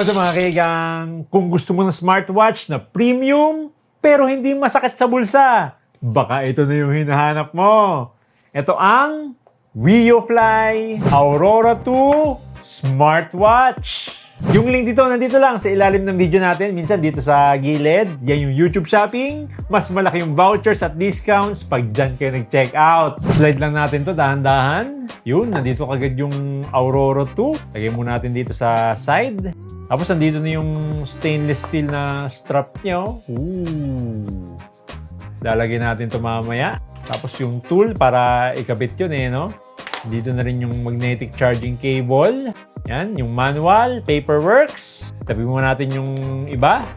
what's up mga kaigang? Kung gusto mo ng smartwatch na premium pero hindi masakit sa bulsa, baka ito na yung hinahanap mo. Ito ang WeoFly Aurora 2 Smartwatch. Yung link dito, nandito lang sa ilalim ng video natin. Minsan dito sa gilid, yan yung YouTube Shopping. Mas malaki yung vouchers at discounts pag dyan kayo nag-check out. Slide lang natin to dahan-dahan. Yun, nandito kagad yung Aurora 2. Lagay mo natin dito sa side. Tapos nandito na yung stainless steel na strap nyo. Ooh. Lalagyan natin to mamaya. Tapos yung tool para ikabit yun no? Dito na rin yung magnetic charging cable. Yan, yung manual, paperworks. Tabi mo natin yung iba.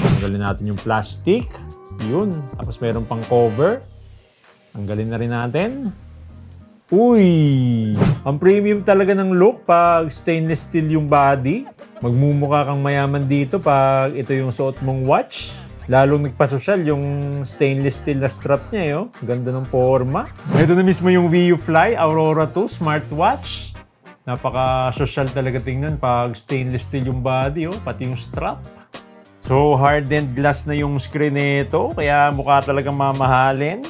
Tanggalin natin yung plastic. Yun. Tapos mayroon pang cover. Tanggalin na rin natin. Uy! Ang premium talaga ng look pag stainless steel yung body. Magmumukha kang mayaman dito pag ito yung suot mong watch. Lalong nagpasosyal yung stainless steel na strap niya. Ganda ng forma. Ito na mismo yung WeoFly Aurora 2 Smartwatch. Napaka-social talaga tingnan pag stainless steel yung body, pati yung strap. So, hardened glass na yung screen nito, kaya mukha talagang mamahalin.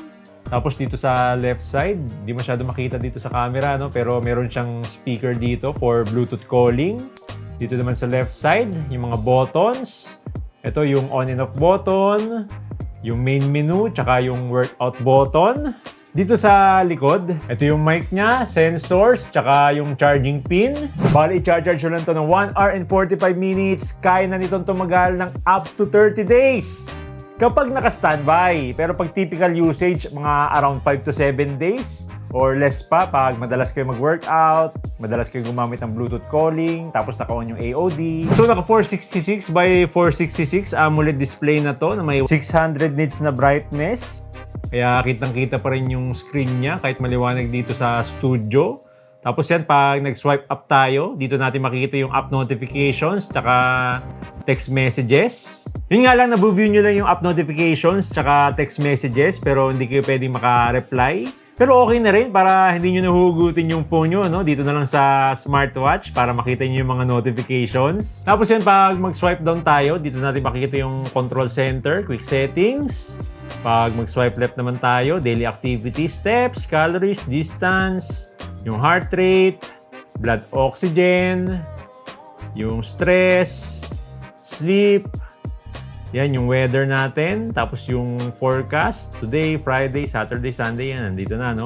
Tapos dito sa left side, di masyado makita dito sa camera, pero meron siyang speaker dito for Bluetooth calling. Dito naman sa left side, yung mga buttons. Ito yung on and off button, yung main menu, tsaka yung workout button. Dito sa likod, ito yung mic niya, sensors, tsaka yung charging pin. Bali, i-charge nyo lang ito ng 1 hour and 45 minutes. Kaya na nitong tumagal ng up to 30 days. Kapag naka-standby. Pero pag typical usage, mga around 5 to 7 days or less pa pag madalas kayo mag-workout, madalas kayo gumamit ng Bluetooth calling, tapos naka-on yung AOD. So, naka 466 by 466 AMOLED display na to na may 600 nits na brightness. Kaya kitang-kita pa rin yung screen niya kahit maliwanag dito sa studio. Tapos yan, pag nag-swipe up tayo, dito natin makikita yung app notifications tsaka text messages. Yun nga lang, nabu-view nyo lang yung app notifications tsaka text messages pero hindi kayo pwedeng maka-reply. Pero okay na rin para hindi nyo nahugutin yung phone nyo, dito na lang sa smartwatch para makita nyo yung mga notifications. Tapos yan, pag mag-swipe down tayo, dito natin makikita yung control center, quick settings. Pag mag-swipe left naman tayo, daily activity, steps, calories, distance, yung heart rate, blood oxygen, yung stress, sleep, yan yung weather natin, tapos yung forecast, today, Friday, Saturday, Sunday, yan, nandito na,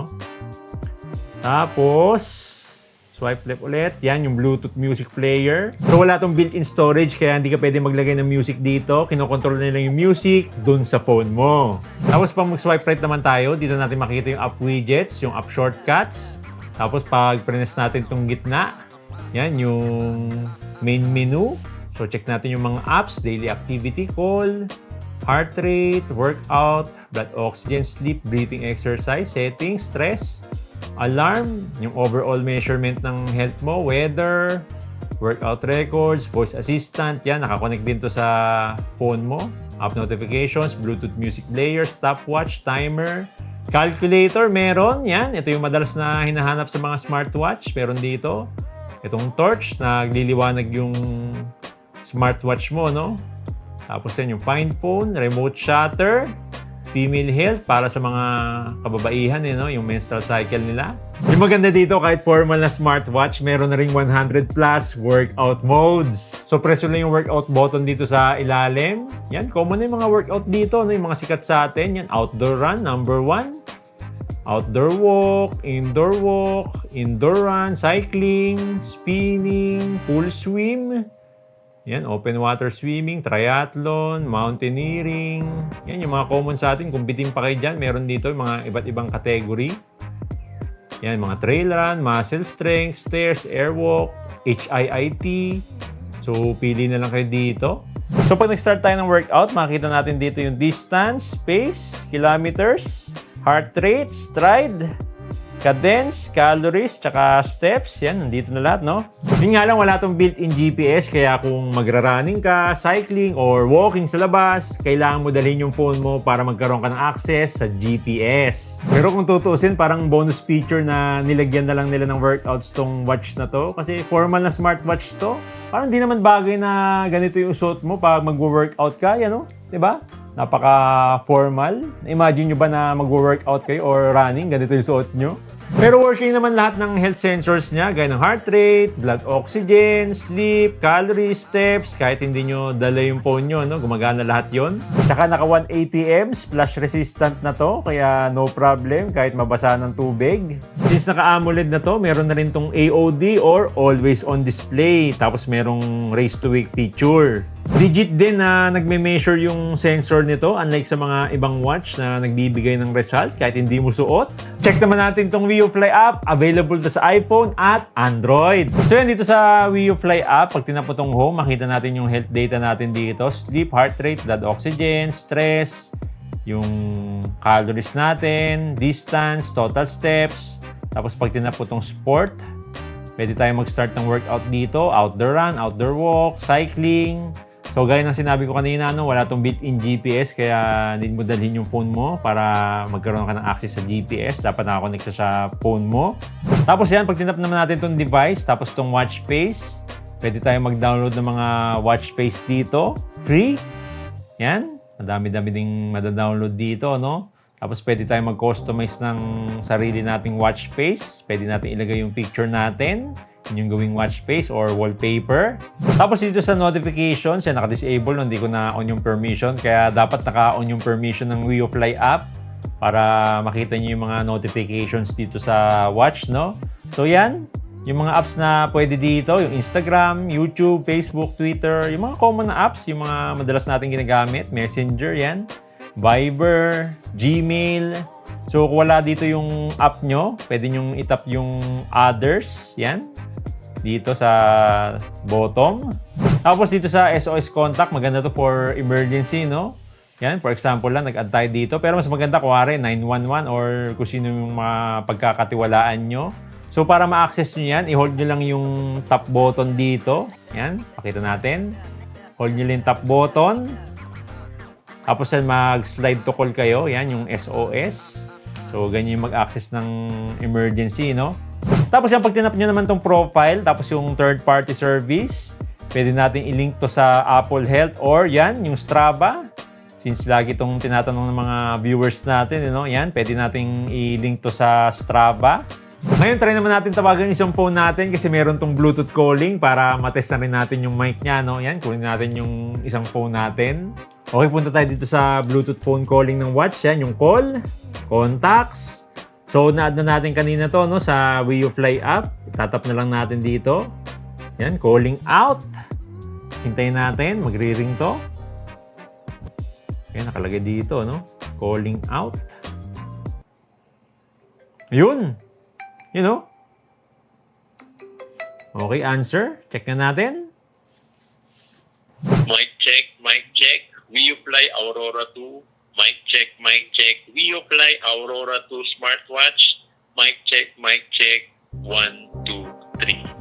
Tapos, swipe left ulit, yan yung Bluetooth music player. So wala tong built-in storage, kaya hindi ka pwede maglagay ng music dito. Kinokontrol nila yung music dun sa phone mo. Tapos pag mag-swipe right naman tayo, dito natin makita yung app widgets, yung app shortcuts. Tapos pag press natin tong gitna, yan yung main menu. So, check natin yung mga apps, daily activity, call, heart rate, workout, blood oxygen, sleep, breathing exercise, settings, stress, alarm, yung overall measurement ng health mo, weather, workout records, voice assistant, yan, nakakonect din to sa phone mo, app notifications, Bluetooth music player, stopwatch, timer, calculator, meron, yan, ito yung madalas na hinahanap sa mga smartwatch, meron dito. Itong torch, nagliliwanag yung smartwatch mo, Tapos yan yung find phone, remote shutter, female health para sa mga kababaihan, yung menstrual cycle nila. Yung maganda dito, kahit formal na smartwatch, meron na ring 100 plus workout modes. So, press lang yung workout button dito sa ilalim. Yan, common na yung mga workout dito, yung mga sikat sa atin. Yan, outdoor run, number 1. Outdoor walk, indoor run, cycling, spinning, pool swim. Yan, open water swimming, triathlon, mountaineering. Yan, yung mga common sa atin. Kung bitin pa kayo dyan, meron dito yung mga iba't ibang category. Yan, mga trail run, muscle strength, stairs, airwalk, HIIT. So, pili na lang kayo dito. So, pag nag-start tayo ng workout, makikita natin dito yung distance, pace, kilometers, heart rate, stride, cadence, calories, tsaka steps. Yan, nandito na lahat, no? Yun nga lang, wala tong built-in GPS, kaya kung magra-running ka, cycling, or walking sa labas, kailangan mo dalhin yung phone mo para magkaroon ka ng access sa GPS. Pero kung tutuusin, parang bonus feature na nilagyan na lang nila ng workouts tong watch na to. Kasi formal na smartwatch to. Parang di naman bagay na ganito yung suot mo pag mag-workout ka, yan, no? Diba? Napaka-formal. Imagine nyo ba na mag-workout kayo or running, ganito yung suot nyo? Pero working naman lahat ng health sensors niya, gaya ng heart rate, blood oxygen, sleep, calories, steps, kahit hindi nyo dala yung phone nyo, no? Gumagana lahat yon. Tsaka naka 180 amps, flash resistant na to, kaya no problem kahit mabasa ng tubig. Since naka-AMOLED na to, meron na rin tong AOD or always on display, tapos merong race to wake feature. Legit din na nagme-measure yung sensor nito, unlike sa mga ibang watch na nagbibigay ng result kahit hindi mo suot. Check naman natin tong WeUFly app, available to sa iPhone at Android. So yan, dito sa WeUFly app, pag tinapotong home, makita natin yung health data natin dito. Sleep, heart rate, blood oxygen, stress, yung calories natin, distance, total steps. Tapos pag tinapotong sport, pwede tayo mag-start ng workout dito. Outdoor run, outdoor walk, cycling. So gaya ng sinabi ko kanina, no, wala tong built-in GPS, kaya need mo dalhin yung phone mo para magkaroon ka ng access sa GPS. Dapat nakakonect sa phone mo. Tapos yan, pag tinap naman natin tong device, tapos tong watch face, pwede tayo mag-download ng mga watch face dito. Free. Yan. Madami-dami ding madadownload dito, no? Tapos pwede tayo mag-customize ng sarili nating watch face. Pwede natin ilagay yung picture natin, yung gawing watch face or wallpaper. Tapos dito sa notifications, yan, naka-disable, hindi ko na on yung permission. Kaya dapat naka-on yung permission ng WeUFly app para makita nyo yung mga notifications dito sa watch, no? So yan, yung mga apps na pwede dito, yung Instagram, YouTube, Facebook, Twitter, yung mga common na apps, yung mga madalas natin ginagamit, Messenger, yan, Viber, Gmail. So kung wala dito yung app nyo, pwede nyong itap yung others, yan, dito sa bottom. Tapos dito sa SOS contact, maganda to for emergency, no? Yan, for example lang, nag-add tayo dito. Pero mas maganda, kuwari, 911 or kung sino yung mga pagkakatiwalaan nyo. So para ma-access nyo yan, i-hold nyo lang yung top button dito. Yan, pakita natin. Hold nyo lang yung top button. Tapos yan, mag-slide to call kayo. Yan, yung SOS. So ganyan yung mag-access ng emergency, no? Tapos yung pag tinap nyo naman tong profile, tapos yung third-party service, pwede natin i-link to sa Apple Health or yan, yung Strava. Since lagi itong tinatanong ng mga viewers natin, you know, yan, pwede natin i-link to sa Strava. Ngayon, try naman natin tawagan isang phone natin kasi meron tong Bluetooth calling para matest na rin natin yung mic niya, no? Yan, kunin natin yung isang phone natin. Okay, punta tayo dito sa Bluetooth phone calling ng watch. Yan, yung call, contacts. So, na-add na natin kanina to, no, sa WeUFly app. Tatap na lang natin dito. Yan, calling out. Hintayin natin, magre-ring to. Yan, nakalagay dito, no? Calling out. Yun. You know? Okay, answer. Check na natin. Mic check, mic check. WeUFly Aurora 2. Mic check, mic check. WeUFly Aurora 2 smartwatch. Mic check, mic check. 1, 2, 3.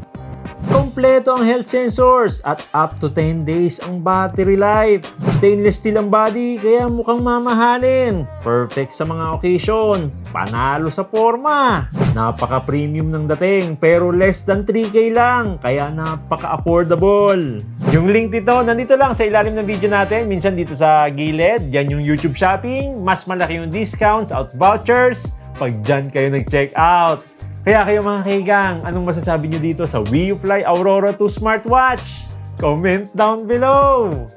Kompleto ang health sensors at up to 10 days ang battery life. Stainless steel ang body kaya mukhang mamahalin. Perfect sa mga occasion. Panalo sa forma. Napaka-premium ng dating pero less than 3K lang kaya napaka-affordable. Yung link dito nandito lang sa ilalim ng video natin. Minsan dito sa gilid. Yan yung YouTube Shopping. Mas malaki yung discounts at vouchers pag dyan kayo nag-check out. Kaya kayo mga kaigang, anong masasabi nyo dito sa WeUFly Aurora 2 smartwatch? Comment down below!